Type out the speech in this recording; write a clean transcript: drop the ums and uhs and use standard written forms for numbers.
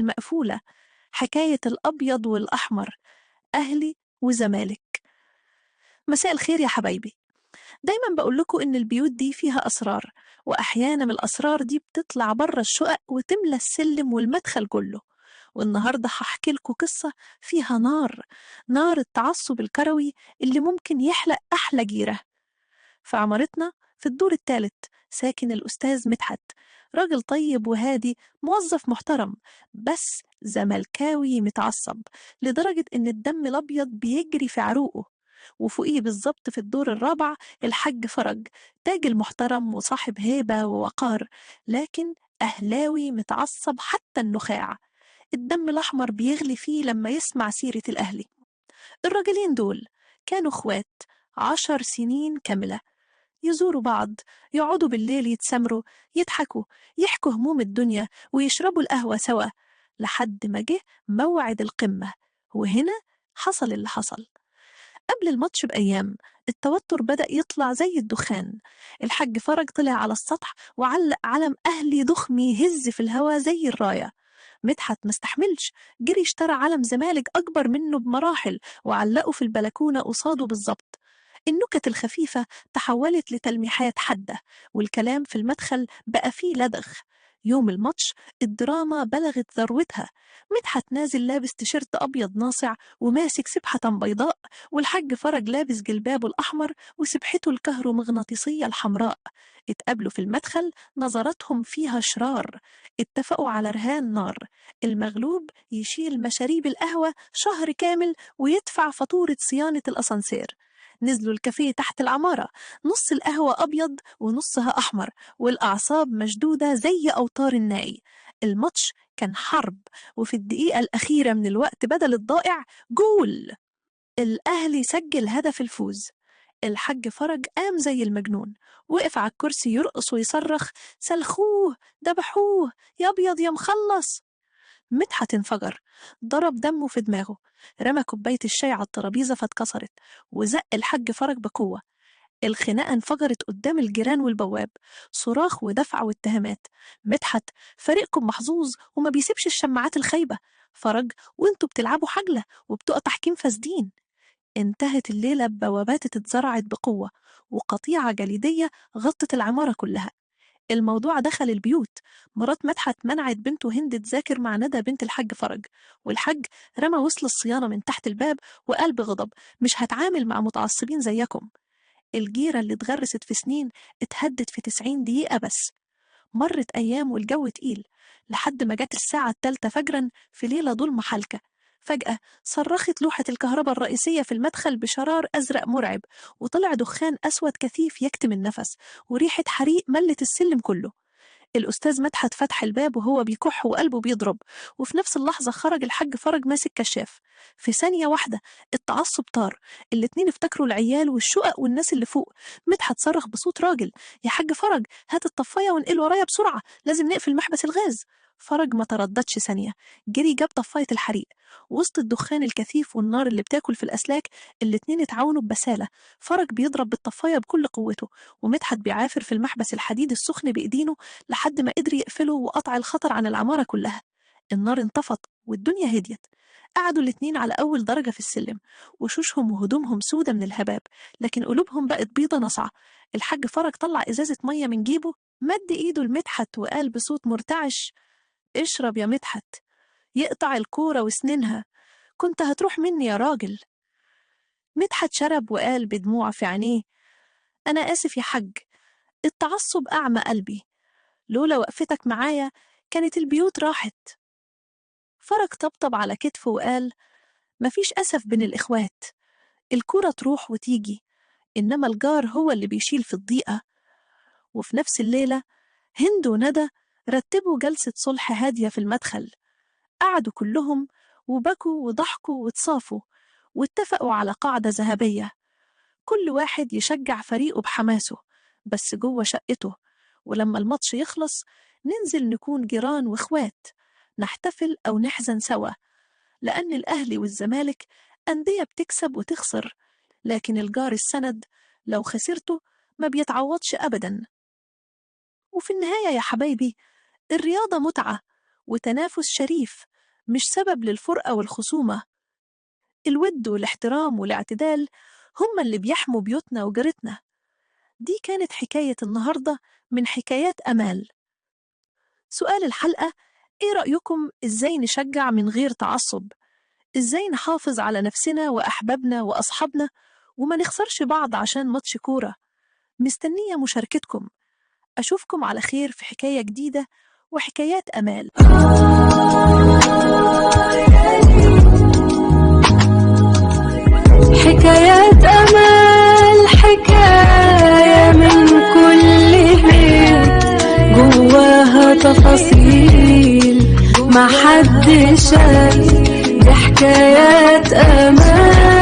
المقفولة، حكاية الأبيض والأحمر، أهلي وزمالك. مساء الخير يا حبايبي. دايما بقول لكم إن البيوت دي فيها أسرار، وأحيانا الأسرار دي بتطلع بره الشقق وتملى السلم والمدخل كله. والنهاردة هحكي لكم قصة فيها نار التعصب الكروي اللي ممكن يحلق أحلى جيرة. في عمارتنا في الدور الثالث ساكن الأستاذ مدحت، راجل طيب وهادي، موظف محترم، بس زملكاوي متعصب لدرجة إن الدم الأبيض بيجري في عروقه. وفوقيه بالظبط في الدور الرابع الحاج فرج، تاجر محترم وصاحب هيبة ووقار، لكن أهلاوي متعصب حتى النخاع. الدم الأحمر بيغلي فيه لما يسمع سيرة الأهلي. الراجلين دول كانوا اخوات 10 سنين كاملة، يزوروا بعض، يقعدوا بالليل يتسامروا، يضحكوا، يحكوا هموم الدنيا ويشربوا القهوة سوا، لحد ما جه موعد القمة. وهنا حصل اللي حصل. قبل الماتش بأيام التوتر بدأ يطلع زي الدخان. الحاج فرج طلع على السطح وعلق علم أهلي ضخم يهز في الهوا زي الراية. مدحت مستحملش، جري اشترى علم زمالك أكبر منه بمراحل وعلقه في البلكونة قصاده بالظبط. النكت الخفيفة تحولت لتلميحات حادة، والكلام في المدخل بقى فيه لدغ. يوم الماتش الدراما بلغت ذروتها. مدحت نازل لابس تيشيرت أبيض ناصع وماسك سبحة بيضاء، والحاج فرج لابس جلبابه الأحمر وسبحته الكهرومغناطيسية الحمراء. اتقابلوا في المدخل، نظراتهم فيها شرار. اتفقوا على رهان نار، المغلوب يشيل مشاريب القهوة شهر كامل ويدفع فاتورة صيانة الأسانسير. نزلوا الكافيه تحت العمارة، نص القهوة أبيض ونصها أحمر، والأعصاب مشدودة زي أوتار الناي. الماتش كان حرب، وفي الدقيقة الأخيرة من الوقت بدل الضائع جول. الأهلي سجل هدف الفوز. الحاج فرج قام زي المجنون، وقف على الكرسي يرقص ويصرخ: سلخوه، ذبحوه، يا أبيض يا مخلص. مدحت انفجر، ضرب دمه في دماغه، رمى كوباية الشاي على الترابيزة فاتكسرت، وزق الحاج فرج بقوة. الخناقة انفجرت قدام الجيران والبواب، صراخ ودفع واتهامات. مدحت: فريقكم محظوظ وما بيسيبش الشماعات الخايبة. فرج: وانتوا بتلعبوا حجلة وبتوع تحكيم فاسدين. انتهت الليلة ببوابات اتزرعت بقوة، وقطيعة جليدية غطت العمارة كلها. الموضوع دخل البيوت. مرات مدحت منعت بنته هند تذاكر مع ندى بنت الحاج فرج، والحاج رمى وصل الصيانة من تحت الباب وقال بغضب: مش هتعامل مع متعصبين زيكم. الجيرة اللي اتغرست في سنين اتهدت في 90 دقيقة بس. مرت أيام والجو تقيل، لحد ما جت الساعة التالتة فجرا في ليلة ظلمة حالكة. فجأة صرخت لوحة الكهرباء الرئيسية في المدخل بشرار أزرق مرعب، وطلع دخان أسود كثيف يكتم النفس، وريحة حريق ملت السلم كله. الأستاذ مدحت فتح الباب وهو بيكح وقلبه بيضرب، وفي نفس اللحظة خرج الحاج فرج ماسك كشاف. في ثانية واحدة التعصب طار، الاتنين افتكروا العيال والشقق والناس اللي فوق. مدحت صرخ بصوت راجل: يا حاج فرج، هات الطفاية وانقل ورايا بسرعة، لازم نقفل محبس الغاز. فرج ما ترددش ثانية، جري جاب طفاية الحريق. وسط الدخان الكثيف والنار اللي بتاكل في الأسلاك، الاتنين اتعاونوا ببسالة. فرج بيضرب بالطفاية بكل قوته، ومدحت بيعافر في المحبس الحديد السخن بإيدينه لحد ما قدر يقفله وقطع الخطر عن العمارة كلها. النار انطفت والدنيا هديت. قعدوا الاتنين على أول درجة في السلم، وشوشهم وهدومهم سودة من الهباب، لكن قلوبهم بقت بيضة نصعة. الحاج فرج طلع إزازة مية من جيبه، مد إيده لمدحت وقال بصوت مرتعش: اشرب يا مدحت، يقطع الكورة وسنينها، كنت هتروح مني يا راجل. مدحت شرب وقال بدموع في عينيه: أنا آسف يا حاج، التعصب أعمى قلبي، لولا وقفتك معايا كانت البيوت راحت. فرج طبطب على كتفه وقال: مفيش أسف بين الإخوات، الكرة تروح وتيجي، إنما الجار هو اللي بيشيل في الضيقة. وفي نفس الليلة هند وندى رتبوا جلسة صلح هادية في المدخل. قعدوا كلهم وبكوا وضحكوا وتصافوا، واتفقوا على قاعدة ذهبية: كل واحد يشجع فريقه بحماسه، بس جوه شقته، ولما الماتش يخلص ننزل نكون جيران واخوات، نحتفل أو نحزن سوا، لأن الأهلي والزمالك أندية بتكسب وتخسر، لكن الجار السند لو خسرته ما بيتعوضش أبدا. وفي النهاية يا حبايبي، الرياضة متعة وتنافس شريف، مش سبب للفرقة والخصومة. الود والاحترام والاعتدال هم اللي بيحموا بيوتنا وجارتنا. دي كانت حكاية النهاردة من حكايات أمال. سؤال الحلقة: إيه رأيكم إزاي نشجع من غير تعصب؟ إزاي نحافظ على نفسنا وأحبابنا وأصحابنا وما نخسرش بعض عشان ماتش كورة؟ مستنية مشاركتكم. أشوفكم على خير في حكاية جديدة وحكايات أمال. حكايات أمال، حكاية من كل بيت جواها تفاصيل ما حد شاف. دي حكايات أمال.